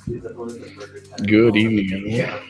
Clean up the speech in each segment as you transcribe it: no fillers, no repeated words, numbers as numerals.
Good evening, everyone.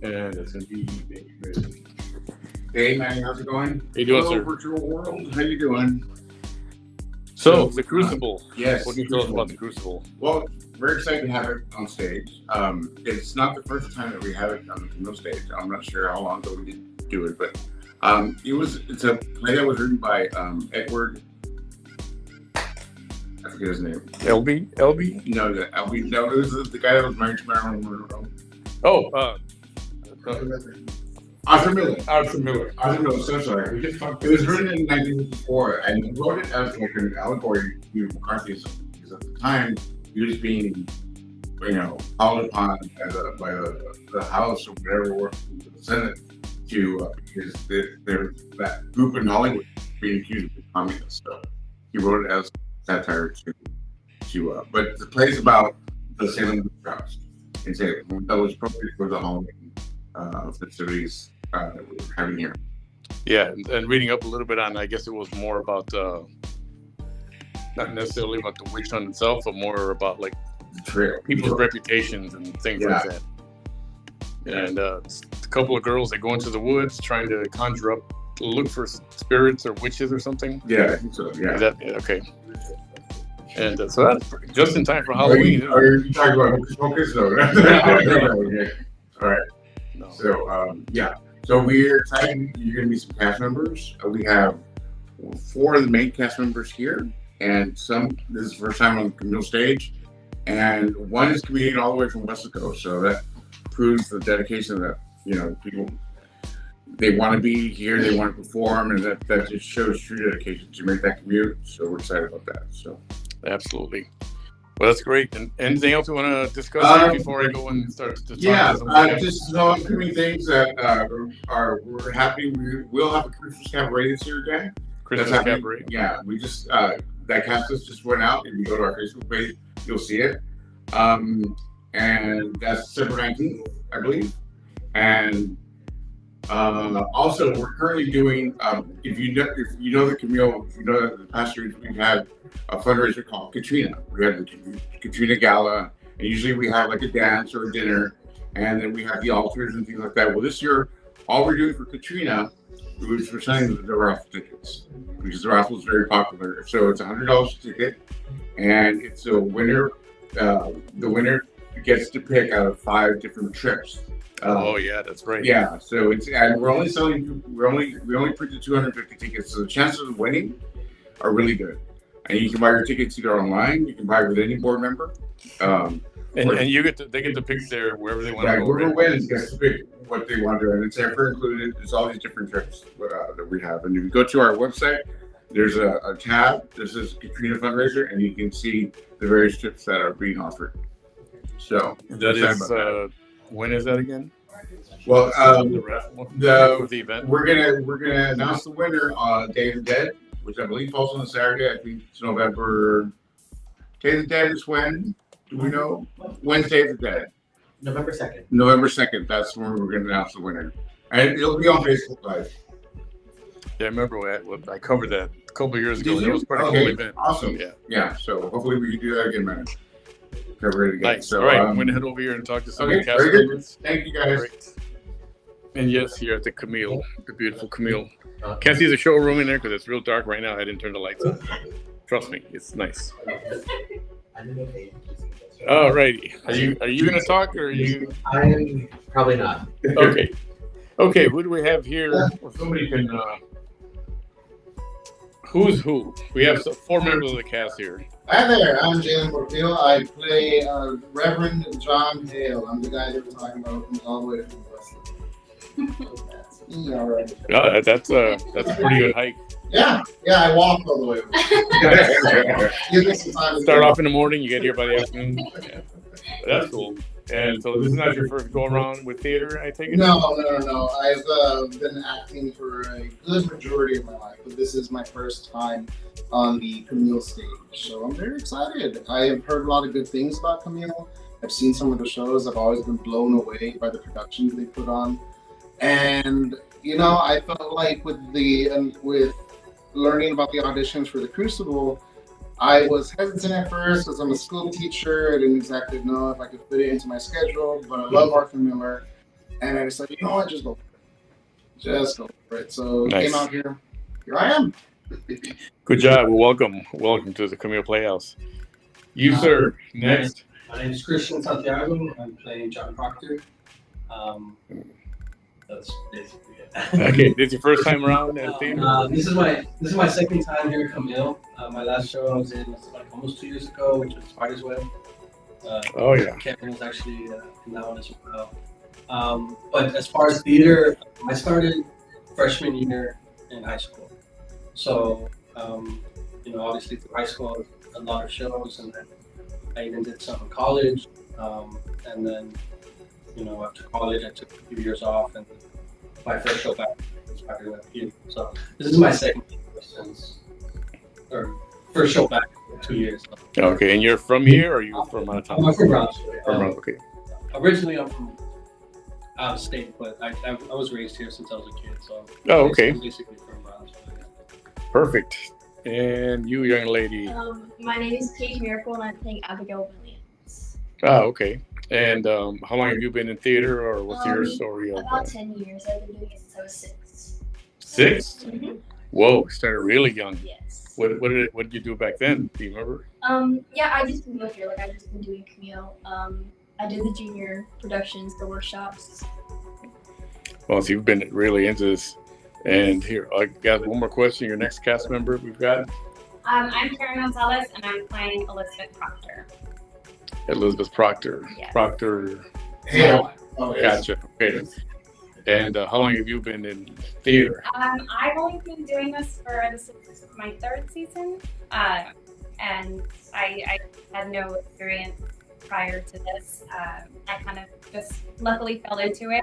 And it's gonna be crazy. Hey, Manny, how's it going? How you doing, Hello, sir? virtual world. How you doing? So the Crucible. Yes. What can you tell us about the Crucible? Well, we're excited to have it on stage. It's not the first time that we have it on the Camille stage. I'm not sure how long ago we did do it, but it's a play that was written by Edward. I forget his name. LB? No, it was the guy that was married to Marilyn Monroe. Oh, Arthur Miller. Arthur Miller. So sorry. It was written in 1954, and he wrote it as like an allegory to McCarthyism. Because at the time, he was being, called upon by the House or whatever, the Senate, because there's that group in Hollywood being accused of being communists. So he wrote it as satire but the play's about the Salem Witch Trials in Salem. That was probably for the Halloween festivities that we're having here. Yeah, and reading up a little bit on, I guess it was more about not necessarily about the witch hunt itself, but more about like people's reputations and things like that. And a couple of girls that go into the woods trying to conjure up, look for spirits or witches or something. Yeah, I think so. Yeah. Okay. And so that's just in time for Halloween. Are you talking about Hocus Pocus? No. Okay. All right. No. So, So we're excited. You're going to be some cast members. We have 4 of the main cast members here, and this is the first time on the Camille stage, and 1 is comedian all the way from West Coast. So that proves the dedication that people, they want to be here, they want to perform, and that just shows true dedication to make that commute. So we're excited about that. So absolutely. Well, that's great. And anything else you want to discuss before I go and start to talk about just some upcoming things that we're happy. We'll have a Christmas cabaret this year again. Christmas cabaret. Yeah, we just that cast list just went out. If you go to our Facebook page, you'll see it. And that's December 19th, I believe. And also, we're currently doing. If you know the Camille, the past years we've had a fundraiser called Katrina. We had the Katrina Gala, and usually we have like a dance or a dinner, and then we have the altars and things like that. Well, this year, all we're doing for Katrina is we're selling the raffle tickets, because the raffle is very popular. So it's $100 a ticket, and it's a winner. The winner gets to pick out of 5 different trips. Yeah, that's right. Yeah, so we only printed 250 tickets, so the chances of winning are really good. And you can buy your tickets either online, you can buy with any board member. And they get to pick wherever they want to go. Whoever wins gets to pick what they want to do, and it's airfare included. There's all these different trips that we have. And if you go to our website, there's a tab. This is Katrina fundraiser, and you can see the various trips that are being offered. So that is when is that again? Well, the event. We're gonna announce the winner on Day of the Dead, which I believe falls on a Saturday. I think it's November. Day of the Dead is when? Do we know? Wednesday of the Dead. November 2nd. November 2nd. That's when we're gonna announce the winner, and it'll be on Facebook Live. Yeah, I remember I covered that a couple of years ago. Did It you? was a pretty Okay, cool event. Awesome. Yeah. So hopefully we can do that again, man. Cover it again. Nice. So, all right, I'm gonna head over here and talk to some of the cast very good. members. Thank you, guys. Great. And yes, here at the Camille, the beautiful Camille. Can't see the showroom in there because it's real dark right now. I didn't turn the lights on. Trust me, it's nice. All righty. Are you gonna talk or are you? I'm probably not. Okay. Okay. Who do we have here? Well, somebody can. Who's who? We have 4 members of the cast here. Hi there, I'm Jalen Portillo. I play Reverend John Hale. I'm the guy that we're talking about from all the way from Westland. All right. That's a pretty good hike. Yeah, I walked all the way. Give me some time. Start off in the morning, you get here by the afternoon. Yeah. That's cool. And so this is not your first go around with theater, I take it? No. I've been acting for a good majority of my life, but this is my first time on the Camille stage. So I'm very excited. I have heard a lot of good things about Camille. I've seen some of the shows. I've always been blown away by the productions they put on. And, I felt like with learning about the auditions for the Crucible, I was hesitant at first because I'm a school teacher. I didn't exactly know if I could fit it into my schedule, but I love Arthur Miller. And I decided, you know what, just go for it. Just go for it. So nice. Came out here. Here I am. Good job. Well, welcome to the Camille Playhouse. You, sir, next. My name is Christian Santiago. I'm playing John Proctor. That's basically it. Okay, this is your first time around at theater? This is my second time here at Camille. My last show I was in was like almost 2 years ago, which was Spider's Web. Oh yeah. Kevin was actually in that one as well. But as far as theater, I started freshman year in high school. So obviously through high school, a lot of shows, and then I even did some in college, and then after college I took a few years off, and my first show back was Spider-Man here. So this is my second first show back in 2 years. Okay, and you're from here or are you from out of town? I'm from Brownsville. Okay. Originally I'm from out of state, but I was raised here since I was a kid. So okay. I'm basically from Brownsville. Perfect. And you, young lady? My name is Paige Miracle, and I'm playing Abigail Williams. Oh, okay. And how long have you been in theater, or what's your story? About 10 years. I've been doing it since I was 6. 6? Mm-hmm. Whoa, started really young. Yes. What did you do back then? Do you remember? Yeah, I just moved here. I've just been doing Camille. I did the junior productions, the workshops. Well, so you've been really into this. And here, I got one more question. Your next cast member we've got? I'm Karen Gonzalez, and I'm playing Elizabeth Proctor. Elizabeth Proctor. Yes. Proctor. Hale. Oh, yes. Gotcha. Okay. And how long have you been in theater? I've only been doing this this is my 3rd season, and I had no experience prior to this. I kind of just luckily fell into it,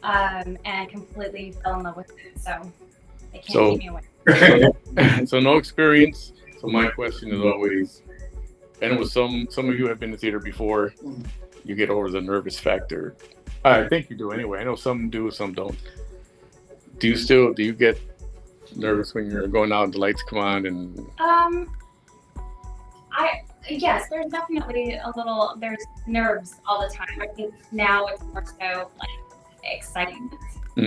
and completely fell in love with it. So they can't keep me away. So no experience. So my question is always, and with some of you have been to theater before, you get over the nervous factor. I think you do anyway. I know some do, some don't. Do you get nervous when you're going out and the lights come on and? Yes, there's definitely there's nerves all the time. I think now it's more so like excitement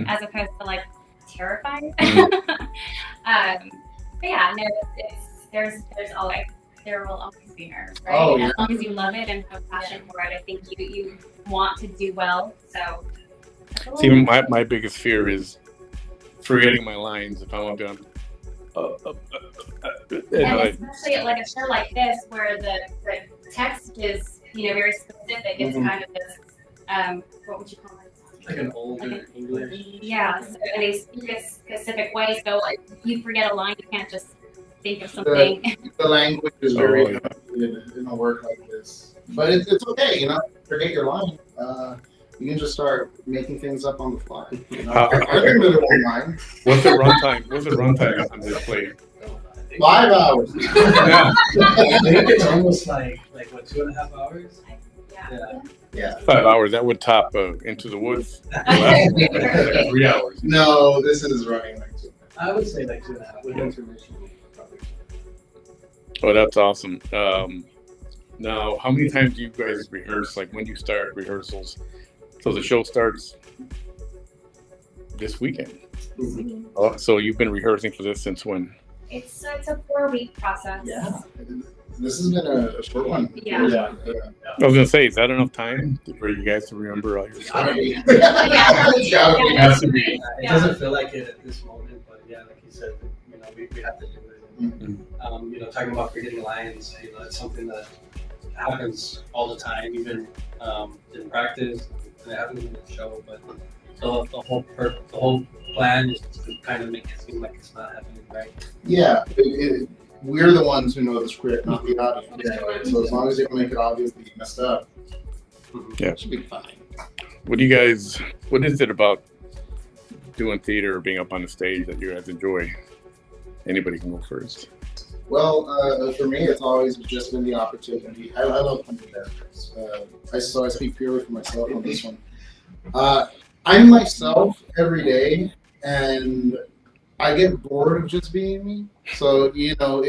as opposed to like terrifying. But yeah, no, there will always be nerves, right? Oh, yeah. As long as you love it and have passion for it, I think you want to do well. So see, my biggest fear is forgetting my lines if I want to be on. And especially like a show like this where the text is very specific. It's kind of this what would you call it? Like an older English. Yeah, so, and they speak a specific way. So like, if you forget a line, you can't just think of something. The language is very Oh, yeah. limited in a work like this, but it's okay. You know, forget your line. You can just start making things up on the fly. You know, I can live one line. What's the runtime? What's the runtime on this play? 5 hours. Yeah. I think it's almost like what, 2.5 hours? Yeah. Yeah. 5 hours. That would top Into the Woods. 3 hours. No, this is running like 2. I would say like 2.5 with intermission. Probably. Oh, that's awesome. Now, how many times do you guys rehearse? Like, when do you start rehearsals? So the show starts this weekend. Oh, so you've been rehearsing for this since when? It's a 4-week process. Yeah. This has been a short one. Yeah. I was gonna say, is that enough time for you guys to remember all your stuff? Gotta be. Yeah. It has to be. It doesn't feel like it at this moment, but yeah, like you said, you know, we have to do it. And, you know, talking about forgetting lines, you know, it's something that happens all the time, even in practice, and it happens in the show. But the whole plan is to kind of make it seem like it's not happening, right? Yeah, we're the ones who know the script, not the audience. So as long as you don't make it obvious that you messed up, Yeah. it should be fine. What is it about doing theater or being up on the stage that you guys enjoy? Anybody can go first. Well, for me, it's always just been the opportunity. I love playing characters. I speak purely for myself on this one. I'm myself every day, and I get bored of just being me. So, you know,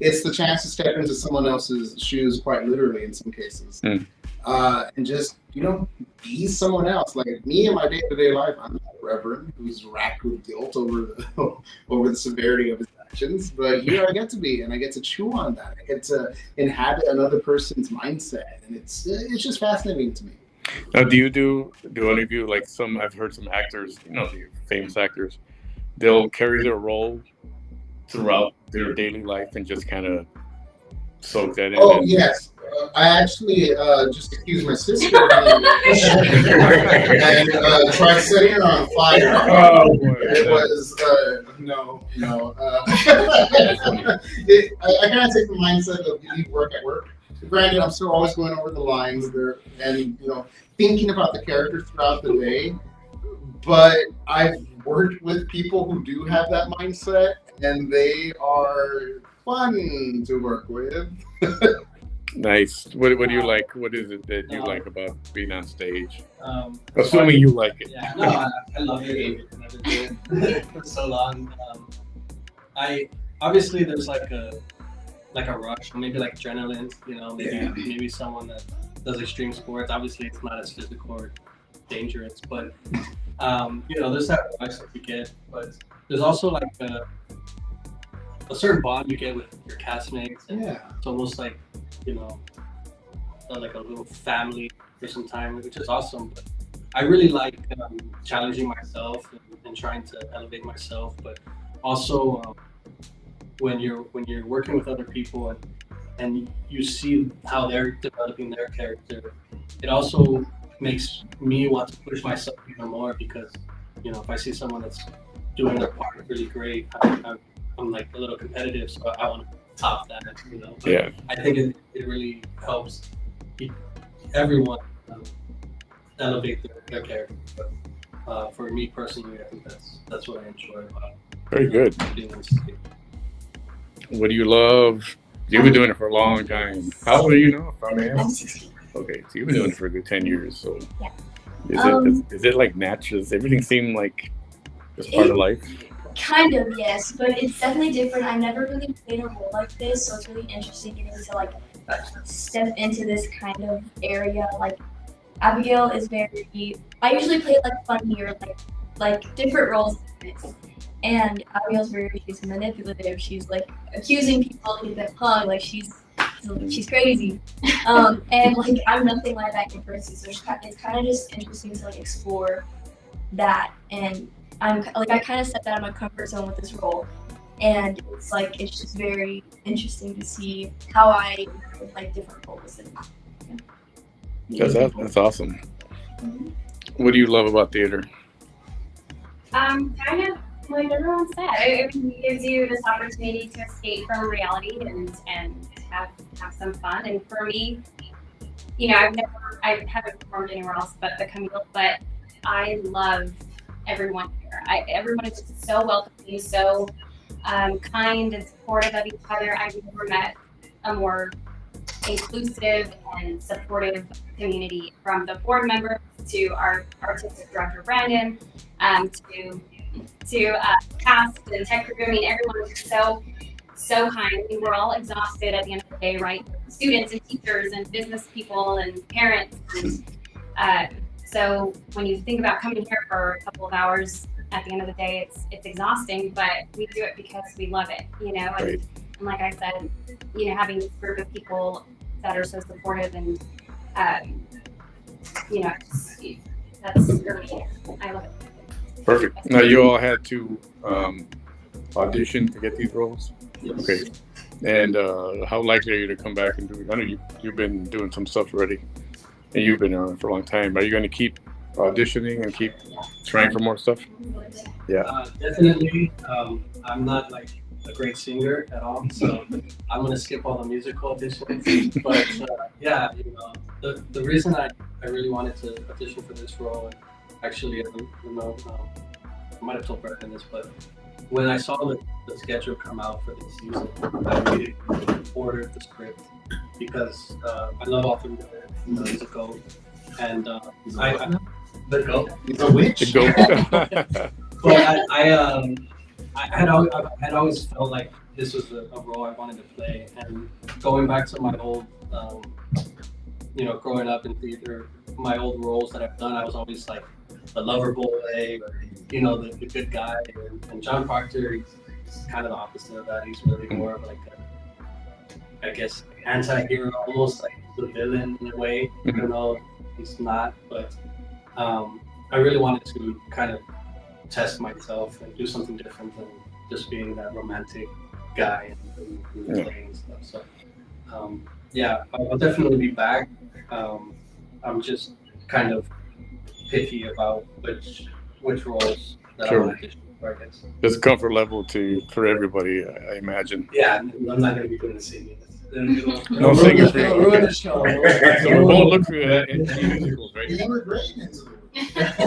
it's the chance to step into someone else's shoes, quite literally in some cases. And just, you know, be someone else. Like me in my day-to-day life, I'm not a reverend who's racked with guilt over the severity of his actions. But here I get to be, and I get to chew on that. I get to inhabit another person's mindset, and it's just fascinating to me. Now, do any of you, like I've heard some actors, you know, the famous actors, they'll carry their role throughout their daily life and just kind of soak that in? Oh, yes. I actually just accused my sister of and tried setting her on fire. Oh, boy. It was, no. I kind of take the mindset of you leave work at work. Granted, I'm still always going over the lines there and, you know, thinking about the character throughout the day. But I've worked with people who do have that mindset, and they are fun to work with. Nice. What do you like? What is it that you like about being on stage? Assuming you like it. Yeah, no, I love it. I've been doing it for so long. I obviously there's like a rush, or maybe like adrenaline. You know, maybe someone that does extreme sports. Obviously, it's not as physical or dangerous, but you know, there's that rush that you get. But there's also like a certain bond you get with your castmates, and it's almost like, you know, like a little family for some time, which is awesome. But I really like challenging myself and trying to elevate myself, but also when you're working with other people and you see how they're developing their character, it also makes me want to push myself even more, because, you know, if I see someone that's doing their part really great, I'm like a little competitive, so I want to top that, you know. But I think it really helps everyone elevate their character. But for me personally, I think that's what I enjoy about Very good. being on stage. What do you love? You've been doing it for a long time. How old are you now? I'm 16. Okay, so you've been doing it for a good 10 years. So Yeah. is it like natural? Does everything seem like just part of life? Kind of, yes, but it's definitely different. I've never really played a role like this, so it's really interesting getting to like step into this kind of area. Like Abigail is I usually play like funnier, like different roles, and Abigail's she's manipulative. She's like accusing people to get them hung, like she's crazy. And like I'm nothing like that in person, so it's kind of just interesting to like explore that, and I kind of stepped out of my comfort zone with this role, and it's just very interesting to see how I with like different roles. And, That's awesome. What do you love about theater? Kind of like everyone said, it gives you this opportunity to escape from reality and have some fun. And for me, you know, I haven't performed anywhere else but the Camille, but I love everyone here. Everyone is just so welcoming, so kind and supportive of each other. I've never met a more inclusive and supportive community, from the board members to our artistic director Brandon, to cast and tech crew. I mean, everyone was so kind. We were all exhausted at the end of the day, right? Students and teachers and business people and parents. And, so when you think about coming here for a couple of hours, at the end of the day, it's exhausting, but we do it because we love it, you know. And like I said, you know, having this group of people that are so supportive and, you know, that's really, I love it. Perfect. Now, you all had to audition to get these roles? Yes. Okay. And how likely are you to come back and do it? I know you've been doing some stuff already, and you've been on it for a long time. Are you going to keep auditioning and keep trying for more stuff? Yeah. Definitely. I'm not like a great singer at all, so I'm gonna skip all the musical auditions. But yeah, you know, the reason I really wanted to audition for this role, and actually, I don't know, I might have told Brendan this, but when I saw the schedule come out for this season, I really ordered the script because I love all three of it, the musical, and the goat. He's a witch. The But I had always felt like this was a role I wanted to play, and going back to my old, you know, growing up in theater, my old roles that I've done, I was always like the lover boy, or, you know, the good guy, and John Proctor, he's kind of the opposite of that. He's really more of like I guess, anti-hero, almost like the villain in a way, even though he's not. But I really wanted to kind of test myself and do something different than just being that romantic guy and playing stuff. So yeah, I'll definitely be back. I'm just kind of picky about which roles that I want to audition for, I guess. There's a comfort level for everybody, I imagine. Yeah, I'm not going to be good at singing. No singing for you. Ruin the show. So we won't look through that in musicals, right? You were great into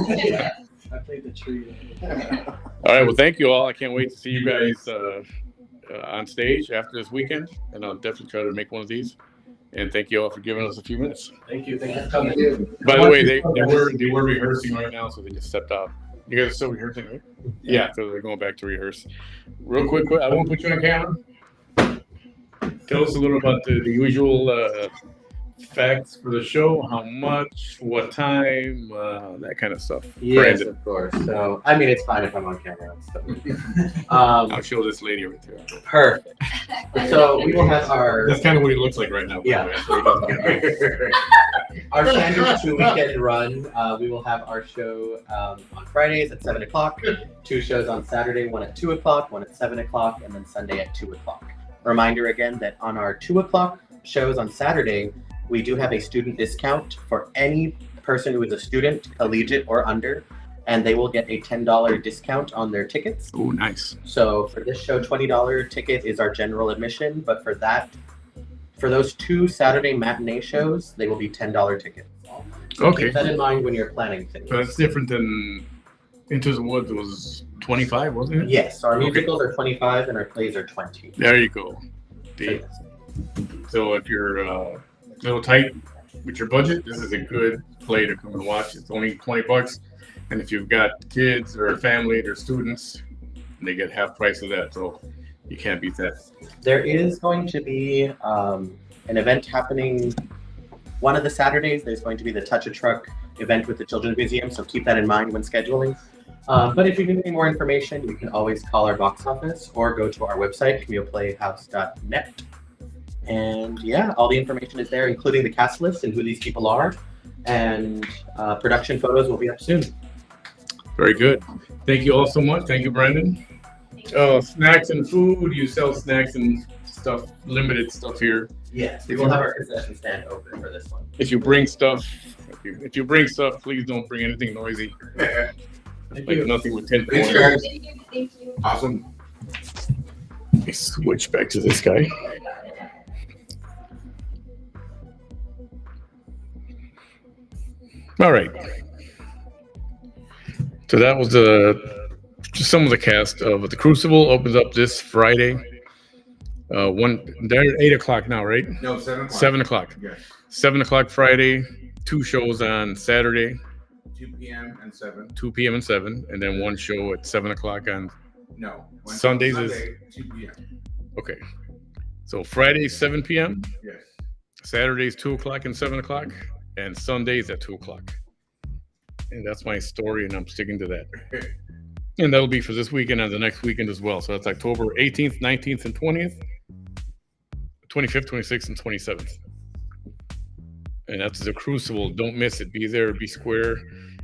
Yeah, I played the tree. All right, well, thank you all. I can't wait to see you guys on stage after this weekend, and I'll definitely try to make one of these. And thank you all for giving us a few minutes. Thank you. Thank you for coming. By the way, they were rehearsing right now, so they just stepped out. You guys are still rehearsing, right? Yeah, so they're going back to rehearse. Real quick, I won't put you on camera. Tell us a little about the usual facts for the show, how much, what time, that kind of stuff. Yes, Brandon. of course. So, I mean, it's fine if I'm on camera. So. I'll show this lady right there. Perfect. So we will have our That's kind of what he looks like right now. Yeah. By the way, so he doesn't get our standard 2-weekend run. We will have our show on Fridays at 7 o'clock, 2 shows on Saturday, 1 at 2 o'clock, 1 at 7 o'clock, and then Sunday at 2 o'clock. Reminder again that on our 2 o'clock shows on Saturday, we do have a student discount for any person who is a student, collegiate or under, and they will get a $10 discount on their tickets. Oh, nice. So for this show, $20 ticket is our general admission, but for those 2 Saturday matinee shows, they will be $10 tickets. So Okay. keep that in mind when you're planning things. So that's different than Into the Woods was 25, wasn't it? Yes, our Okay. musicals are 25 and our plays are 20. There you go. So, yes. So if you're a little tight with your budget, this is a good play to come and watch. It's only $20. And if you've got kids or a family, they're students, they get half price of that. So you can't beat that. There is going to be an event happening one of the Saturdays. There's going to be the Touch a Truck event with the Children's Museum, so keep that in mind when scheduling. But if you need any more information, you can always call our box office or go to our website, CamillePayhouse.net. And yeah, all the information is there, including the cast list and who these people are. And production photos will be up soon. Very good. Thank you all so much. Thank you, Brandon. Snacks and food. You sell snacks and stuff, limited stuff here. Yes, we will have our concession stand open for this one. If you bring stuff, please don't bring anything noisy. Thank Like you. nothing with 10 Thanks, points. guys. Thank you. Awesome. Let me switch back to this guy. All right. So that was just some of the cast of the Crucible. Opens up this Friday. They're at 8 o'clock now, right? No, 7 o'clock. 7 o'clock. Yes. 7 o'clock Friday. 2 shows on Saturday, 2 p.m. and 7. 2 p.m. and 7, and then 1 show at 7 o'clock on. No. Sundays is- Sunday, 2 p.m. Okay. So Friday 7 p.m. Yes. Saturdays 2 o'clock and 7 o'clock, and Sundays at 2 o'clock. And that's my story, and I'm sticking to that. And that'll be for this weekend and the next weekend as well. So that's October 18th, 19th, and 20th, 25th, 26th, and 27th. And that's the Crucible. Don't miss it. Be there, be square.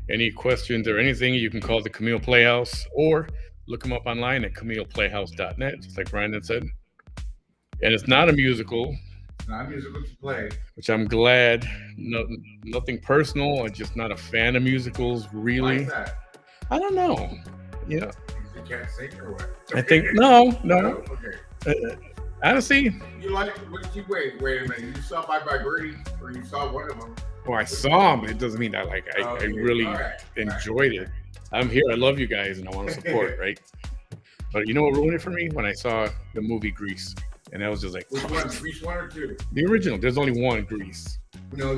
Any questions or anything, you can call the Camille Playhouse or look them up online at CamillePlayhouse.net, just like Brandon said. And it's not a musical, It's not musical to play. which I'm glad. Nothing personal. I'm just not a fan of musicals, Why really. is that? I don't know. Yeah, You can't sing or what? I think no. Okay. Honestly, You like? Wait a minute. You saw Bye Bye Birdie, or you saw one of them? well, I saw them, but it doesn't mean that I Okay, really all right. enjoyed it. I'm here. I love you guys, and I want to support. Right. But you know what ruined it for me? When I saw the movie Grease, and I was just like, Which one? Grease 1 or 2? the original. There's only one Grease. No,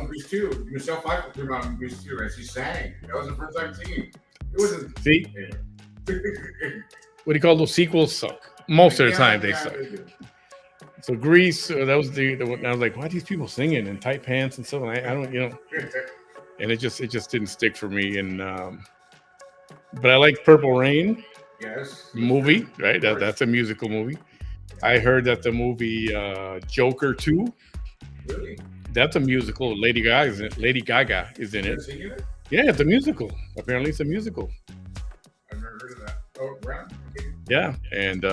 Grease 2. Michelle Pfeiffer came out in Grease 2, and she sang. That was the first time singing. It wasn't. See, what do you call those sequels? Suck. Most of the time, they Yeah, suck. they do. So Grease, that was the one. I was like, why are these people singing in tight pants and stuff? And I don't, and it just didn't stick for me. And but I like Purple Rain Yes. movie, right? That's a musical movie. I heard that the movie Joker 2, Really? that's a musical. Lady Gaga is in You're it. singing it? Yeah, it's a musical. Apparently, it's a musical. I've never heard of that. Oh, right. Okay. Yeah, and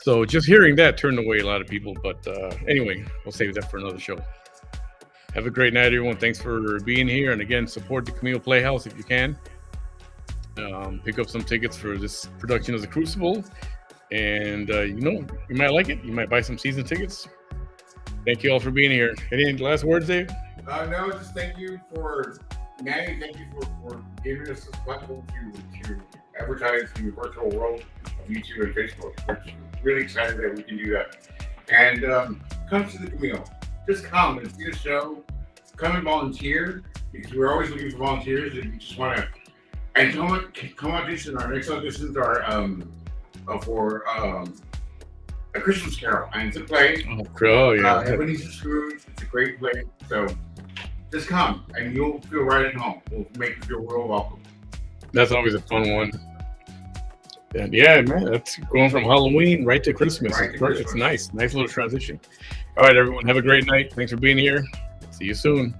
so just hearing that turned away a lot of people. But anyway, we'll save that for another show. Have a great night, everyone. Thanks for being here. And again, support the Camille Playhouse if you can. Pick up some tickets for this production of The Crucible. And, you might like it. You might buy some season tickets. Thank you all for being here. Any last words, Dave? No, just thank you for Manny. Thank you for giving us this platform to advertise in the virtual world of YouTube and Facebook. We're really excited that we can do that. And come to the Camille. Just come and see the show. Come and volunteer, because we're always looking for volunteers. If you just want to, and come audition. Our next auditions are for A Christmas Carol, and it's a play. Oh, yeah. Everybody's Scrooge. It's a great play. So just come, and you'll feel right at home. We'll make you feel real welcome. That's always a fun one. And yeah, man, that's going from Halloween right to Christmas. Right to Christmas. It's nice. Nice little transition. All right, everyone. Have a great night. Thanks for being here. See you soon.